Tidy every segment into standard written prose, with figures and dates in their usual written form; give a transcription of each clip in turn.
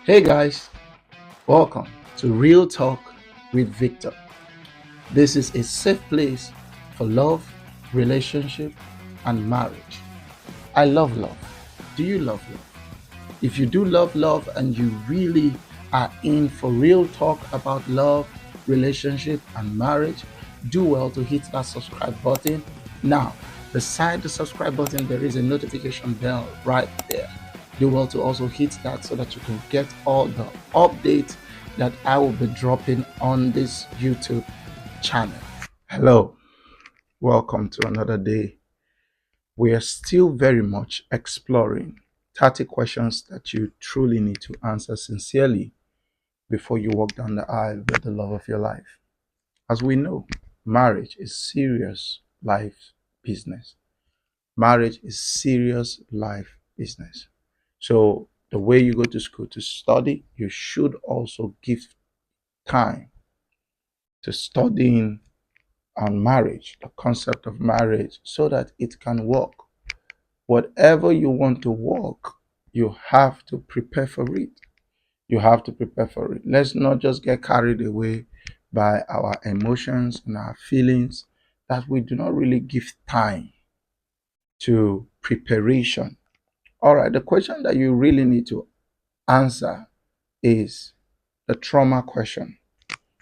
Hey guys, welcome to Real Talk with Victor. This is a safe place for love, relationship, and marriage. I love love. Do you love love? If you do love love and you really are in for real talk about love, relationship, and marriage, do well to hit that subscribe button. Now, beside the subscribe button, there is a notification bell right there. Do well to also hit that so that you can get all the updates that I will be dropping on this YouTube channel. Hello, welcome to another day. We are still very much exploring 30 questions that you truly need to answer sincerely before you walk down the aisle with the love of your life. As we know, marriage is serious life business. Marriage is serious life business. So, the way you go to school to study, you should also give time to studying on marriage, the concept of marriage, so that it can work. Whatever you want to work, you have to prepare for it. You have to prepare for it. Let's not just get carried away by our emotions and our feelings that we do not really give time to preparation. All right, the question that you really need to answer is the trauma question.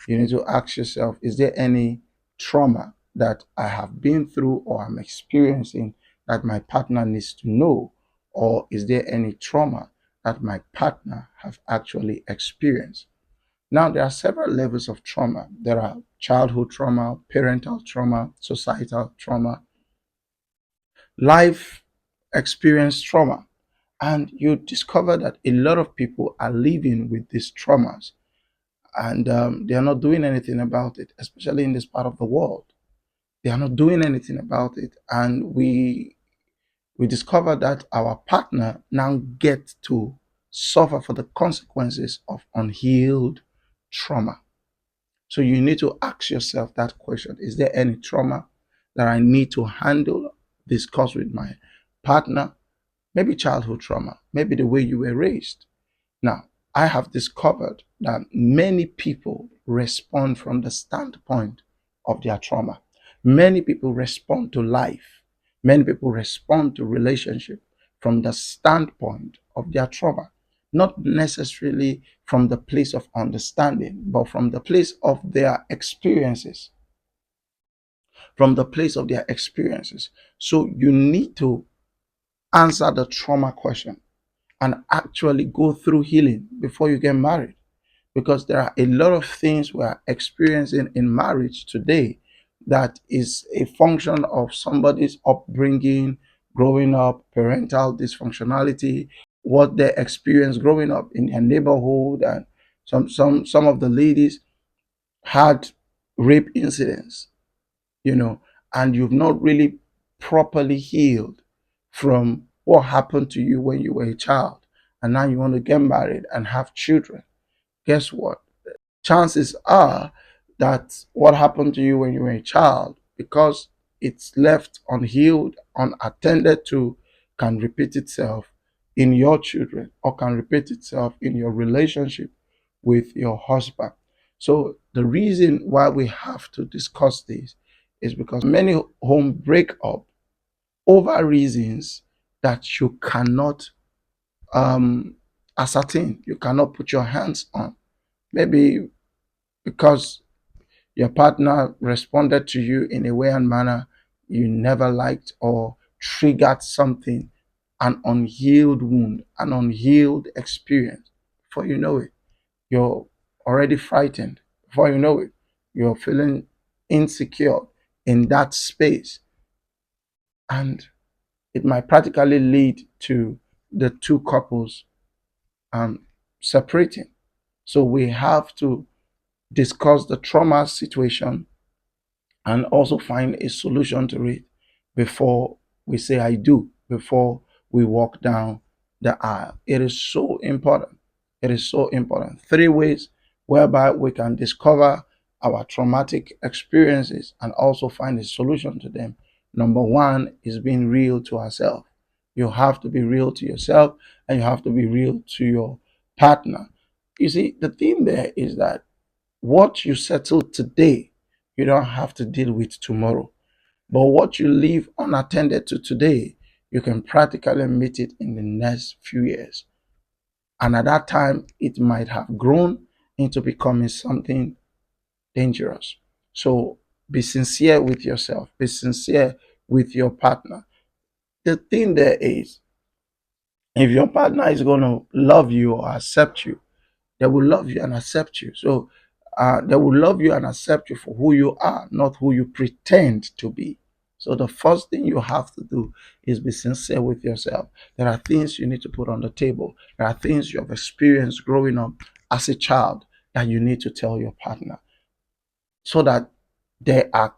You need to ask yourself, is there any trauma that I have been through or I'm experiencing that my partner needs to know? Or is there any trauma that my partner have actually experienced? Now, there are several levels of trauma. There are childhood trauma, parental trauma, societal trauma, life experience trauma. And you discover that a lot of people are living with these traumas and they are not doing anything about it, especially in this part of the world. They are not doing anything about it, and we discover that our partner now gets to suffer for the consequences of unhealed trauma. So you need to ask yourself that question: is there any trauma that I need to handle, discuss with my partner? Maybe childhood trauma, maybe the way you were raised. Now, I have discovered that many people respond from the standpoint of their trauma. Many people respond to life. Many people respond to relationship from the standpoint of their trauma, not necessarily from the place of understanding, but from the place of their experiences. From the place of their experiences. So you need to answer the trauma question and actually go through healing before you get married, because there are a lot of things we are experiencing in marriage today that is a function of somebody's upbringing, growing up, parental dysfunctionality, what they experienced growing up in their neighborhood, and some of the ladies had rape incidents, you know, and you've not really properly healed from what happened to you when you were a child, and now you want to get married and have children. Guess what? Chances are that what happened to you when you were a child, because it's left unhealed, unattended to, can repeat itself in your children or can repeat itself in your relationship with your husband. So the reason why we have to discuss this is because many home break up over reasons that you cannot um, ascertain, you cannot put your hands on. Maybe because your partner responded to you in a way and manner you never liked, or triggered something, an unhealed wound, an unhealed experience. Before you know it, you're already frightened. Before you know it, you're feeling insecure in that space. And it might practically lead to the two couples um, separating. So we have to discuss the trauma situation and also find a solution to it before we say I do, before we walk down the aisle. It is so important. It is so important. Three ways whereby we can discover our traumatic experiences and also find a solution to them. Number one is being real to ourselves. You have to be real to yourself and you have to be real to your partner. You see, the thing there is that what you settle today, you don't have to deal with tomorrow. But what you leave unattended to today, you can practically meet it in the next few years. And at that time, it might have grown into becoming something dangerous. So be sincere with yourself, be sincere with your partner. The thing there is, if your partner is going to love you or accept you, they will love you and accept you. So they will love you and accept you for who you are, not who you pretend to be. So the first thing you have to do is be sincere with yourself. There are things you need to put on the table. There are things you have experienced growing up as a child that you need to tell your partner, so that there are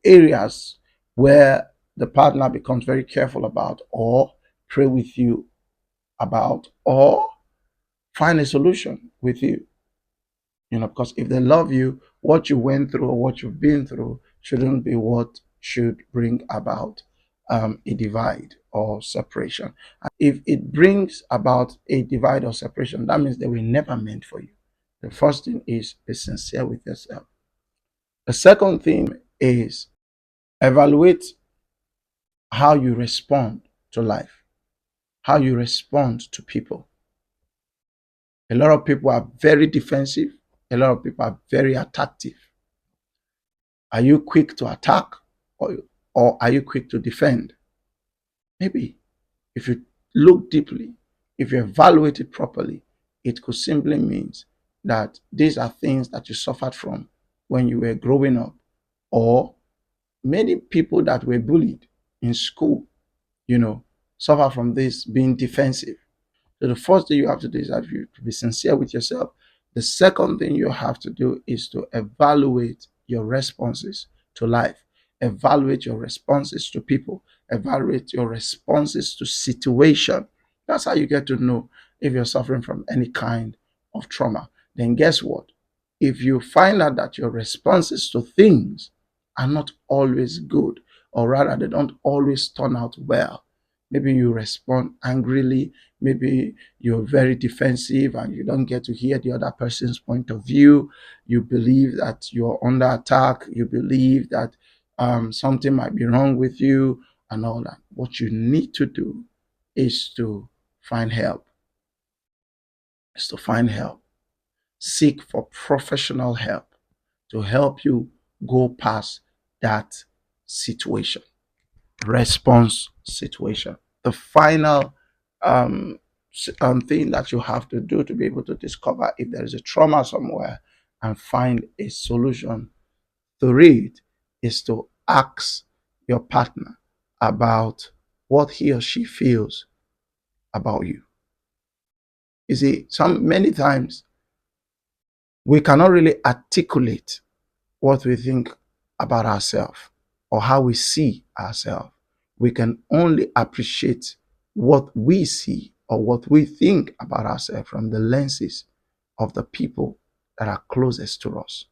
areas where the partner becomes very careful about, or pray with you about, or find a solution with you. Because if they love you, what you went through or what you've been through shouldn't be what should bring about a divide or separation. If it brings about a divide or separation, that means they were never meant for you. The first thing is be sincere with yourself. The second thing is evaluate how you respond to life, how you respond to people. A lot of people are very defensive, a lot of people are very attactive. Are you quick to attack, or are you quick to defend? Maybe if you look deeply, if you evaluate it properly, it could simply mean that these are things that you suffered from when you were growing up, or many people that were bullied in school, you know, suffer from this being defensive. So the first thing you have to do is that you to be sincere with yourself. The second thing you have to do is to evaluate your responses to life, evaluate your responses to people, evaluate your responses to situation. That's how you get to know if you're suffering from any kind of trauma. Then guess what? If you find out that your responses to things are not always good, or rather they don't always turn out well, maybe you respond angrily, maybe you're very defensive and you don't get to hear the other person's point of view. You believe that you're under attack. You believe that something might be wrong with you and all that. What you need to do is to find help. Is to find help. Seek for professional help to help you go past that situation, response situation. The final thing that you have to do to be able to discover if there is a trauma somewhere and find a solution to it is to ask your partner about what he or she feels about you. You see, many times we cannot really articulate what we think about ourselves or how we see ourselves. We can only appreciate what we see or what we think about ourselves from the lenses of the people that are closest to us.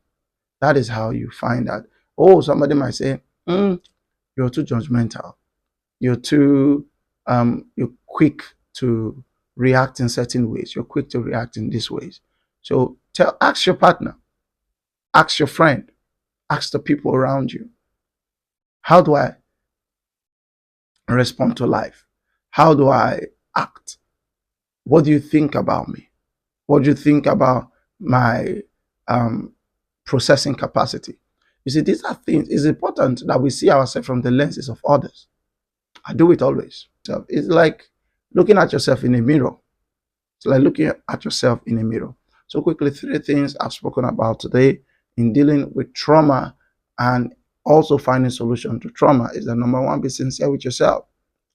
That is how you find out. Oh, somebody might say, you're too judgmental. You're too, you're quick to react in certain ways. You're quick to react in these ways. So ask your partner, ask your friend, ask the people around you, how do I respond to life? How do I act? What do you think about me? What do you think about my processing capacity? You see, these are things. It's important that we see ourselves from the lenses of others. I do it always. So it's like looking at yourself in a mirror. It's like looking at yourself in a mirror. So quickly, three things I've spoken about today in dealing with trauma and also finding solution to trauma is that number one, be sincere with yourself.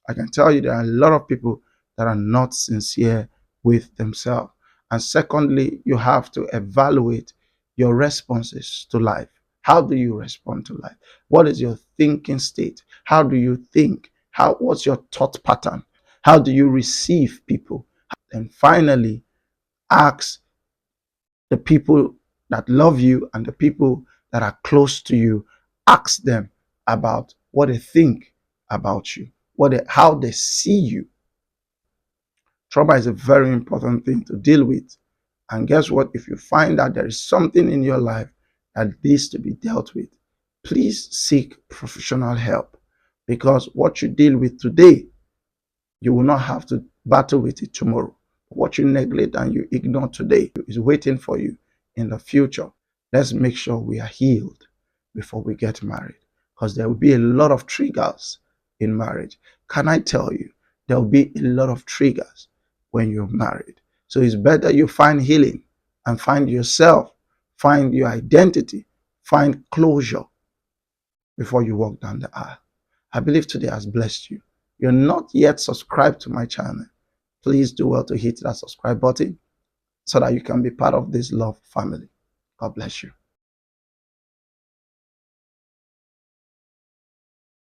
I can tell you there are a lot of people that are not sincere with themselves. And secondly, you have to evaluate your responses to life. How do you respond to life? What is your thinking state? How do you think? What's your thought pattern? How do you receive people? And finally, ask the people that love you and the people that are close to you, ask them about what they think about you, how they see you. Trauma is a very important thing to deal with. And guess what? If you find that there is something in your life that needs to be dealt with, please seek professional help, because what you deal with today, you will not have to battle with it tomorrow. What you neglect and you ignore today is waiting for you in the future. Let's make sure we are healed before we get married, because there will be a lot of triggers in marriage. Can I tell you, there will be a lot of triggers when you're married. So it's better you find healing and find yourself, find your identity, find closure before you walk down the aisle. I believe today has blessed you. You're not yet subscribed to my channel. Please do well to hit that subscribe button so that you can be part of this love family. God bless you.